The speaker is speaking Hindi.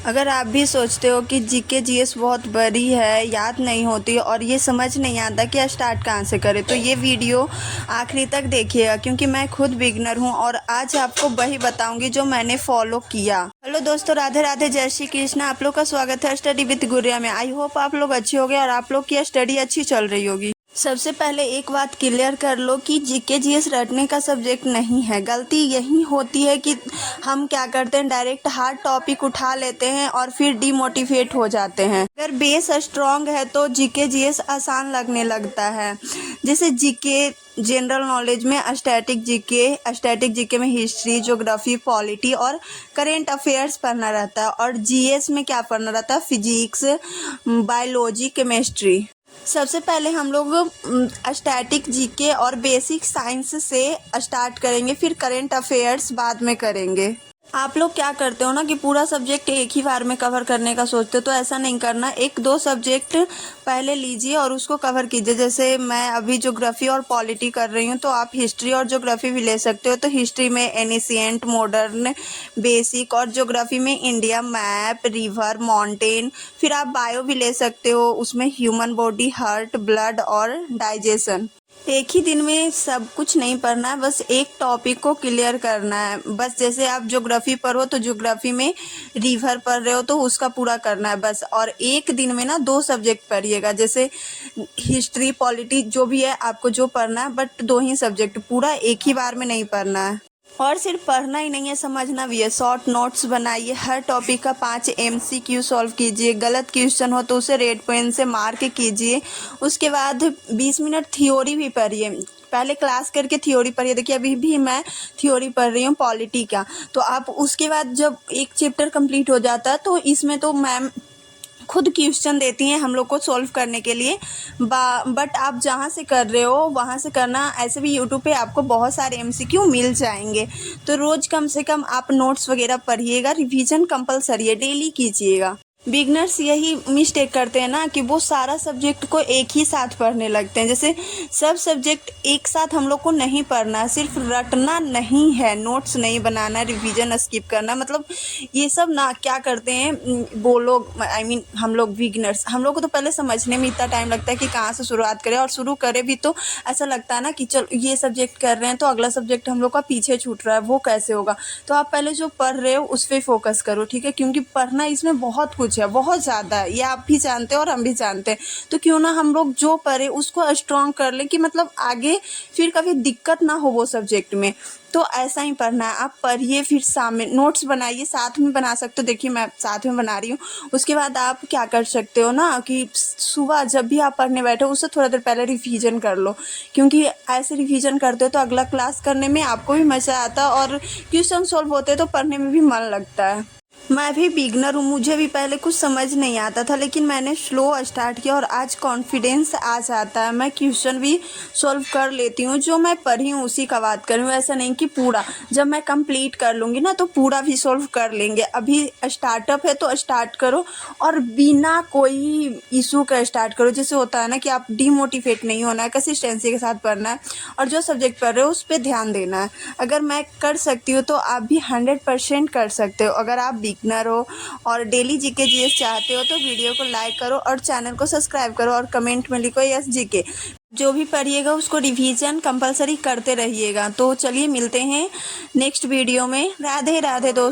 अगर आप भी सोचते हो कि जीके जीएस बहुत बड़ी है, याद नहीं होती और ये समझ नहीं आता कि स्टार्ट कहाँ से करें, तो ये वीडियो आखिरी तक देखिएगा क्योंकि मैं खुद बिगनर हूँ और आज आपको वही बताऊंगी जो मैंने फॉलो किया। हेलो दोस्तों, राधे राधे, जय श्री कृष्ण। आप लोग का स्वागत है स्टडी विद गुड़िया में। आई होप आप लोग अच्छे होंगे और आप लोग की स्टडी अच्छी चल रही होगी। सबसे पहले एक बात क्लियर कर लो कि जीके जीएस रटने का सब्जेक्ट नहीं है। गलती यही होती है कि हम क्या करते हैं, डायरेक्ट हार्ड टॉपिक उठा लेते हैं और फिर डीमोटिवेट हो जाते हैं। अगर बेस स्ट्रांग है तो जीके जीएस आसान लगने लगता है। जैसे जीके जनरल नॉलेज में स्टैटिक जीके में हिस्ट्री, ज्योग्राफी, पॉलिटी और करेंट अफेयर्स पढ़ना रहता है। और जीएस में क्या पढ़ना रहता है, फिजिक्स, बायोलॉजी, केमिस्ट्री। सबसे पहले हम लोग स्टैटिक जीके और बेसिक साइंस से स्टार्ट करेंगे, फिर करेंट अफेयर्स बाद में करेंगे। आप लोग क्या करते हो ना कि पूरा सब्जेक्ट एक ही बार में कवर करने का सोचते हो, तो ऐसा नहीं करना। एक दो सब्जेक्ट पहले लीजिए और उसको कवर कीजिए। जैसे मैं अभी ज्योग्राफी और पॉलिटी कर रही हूँ, तो आप हिस्ट्री और ज्योग्राफी भी ले सकते हो। तो हिस्ट्री में एनिशिएंट, मॉडर्न, बेसिक, और ज्योग्राफी में इंडिया, मैप, रिवर, माउंटेन। फिर आप बायो भी ले सकते हो, उसमें ह्यूमन बॉडी, हार्ट, ब्लड और डाइजेशन। एक ही दिन में सब कुछ नहीं पढ़ना है, बस एक टॉपिक को क्लियर करना है। बस जैसे आप ज्योग्राफी पढ़ो तो ज्योग्राफी में रिवर पढ़ रहे हो तो उसका पूरा करना है बस। और एक दिन में ना 2 सब्जेक्ट पढ़िएगा, जैसे हिस्ट्री, पॉलिटी, जो भी है आपको जो पढ़ना है, बट 2 ही सब्जेक्ट, पूरा एक ही बार में नहीं पढ़ना है। और सिर्फ पढ़ना ही नहीं है, समझना भी है। शॉर्ट नोट्स बनाइए, हर टॉपिक का 5 MCQ सॉल्व कीजिए। गलत क्वेश्चन हो तो उसे रेड पेन से मार्क कीजिए। उसके बाद 20 मिनट थ्योरी भी पढ़िए। पहले क्लास करके थ्योरी पढ़िए। देखिए अभी भी मैं थ्योरी पढ़ रही हूँ पॉलिटी का, तो आप उसके बाद जब एक चैप्टर कंप्लीट हो जाता है तो इसमें तो मैम खुद क्वेश्चन देती हैं हम लोग को सॉल्व करने के लिए। बट आप जहाँ से कर रहे हो वहाँ से करना। ऐसे भी यूट्यूब पे आपको बहुत सारे MCQ मिल जाएंगे, तो रोज़ कम से कम आप नोट्स वगैरह पढ़िएगा। रिवीजन कंपलसरी है, डेली कीजिएगा। बिगनर्स यही मिस्टेक करते हैं ना कि वो सारा सब्जेक्ट को एक ही साथ पढ़ने लगते हैं। जैसे सब सब्जेक्ट एक साथ हम लोग को नहीं पढ़ना है, सिर्फ रटना नहीं है, नोट्स नहीं बनाना, रिवीजन स्किप करना, मतलब ये सब ना क्या करते हैं वो लोग, हम लोग बिगनर्स, हम लोग को तो पहले समझने में इतना टाइम लगता है कि कहाँ से शुरुआत करें, और शुरू करें भी तो ऐसा लगता है ना कि चलो ये सब्जेक्ट कर रहे हैं तो अगला सब्जेक्ट हम लोग का पीछे छूट रहा है, वो कैसे होगा। तो आप पहले जो पढ़ रहे हो उस पर फोकस करो, ठीक है, क्योंकि पढ़ना इसमें बहुत कुछ है, बहुत ज़्यादा है। ये आप भी जानते हो और हम भी जानते हैं। तो क्यों ना हम लोग जो पढ़े उसको स्ट्रॉन्ग कर लें कि मतलब आगे फिर कभी दिक्कत ना हो वो सब्जेक्ट में। तो ऐसा ही पढ़ना है, आप पढ़िए, फिर सामने नोट्स बनाइए, साथ में बना सकते हो। देखिए मैं साथ में बना रही हूँ। उसके बाद आप क्या कर सकते हो ना कि सुबह जब भी आप पढ़ने बैठो उससे थोड़ा देर पहले रिवीजन कर लो, क्योंकि ऐसे रिवीजन करते हो तो अगला क्लास करने में आपको भी मज़ा आता है और क्वेश्चन सॉल्व होते तो पढ़ने में भी मन लगता है। मैं भी बिगनर हूँ, मुझे भी पहले कुछ समझ नहीं आता था, लेकिन मैंने स्लो स्टार्ट किया और आज कॉन्फिडेंस आ जाता है। मैं क्वेश्चन भी सॉल्व कर लेती हूँ, जो मैं पढ़ी हूँ उसी का बात कर रही हूँ। ऐसा नहीं कि पूरा, जब मैं कंप्लीट कर लूँगी ना तो पूरा भी सॉल्व कर लेंगे। अभी स्टार्टअप है तो स्टार्ट करो और बिना कोई इशू का स्टार्ट करो। जैसे होता है ना कि आप डीमोटिवेट नहीं होना है, कंसिस्टेंसी के साथ पढ़ना है और जो सब्जेक्ट पढ़ रहे हो उस पर ध्यान देना है। अगर मैं कर सकती हूँ तो आप भी 100% कर सकते हो। अगर आप बिगनर हो और डेली जीके जीएस चाहते हो तो वीडियो को लाइक करो और चैनल को सब्सक्राइब करो और कमेंट में लिखो यस जीके। जो भी पढ़िएगा उसको रिवीजन कंपलसरी करते रहिएगा। तो चलिए मिलते हैं नेक्स्ट वीडियो में। राधे राधे दोस्तों।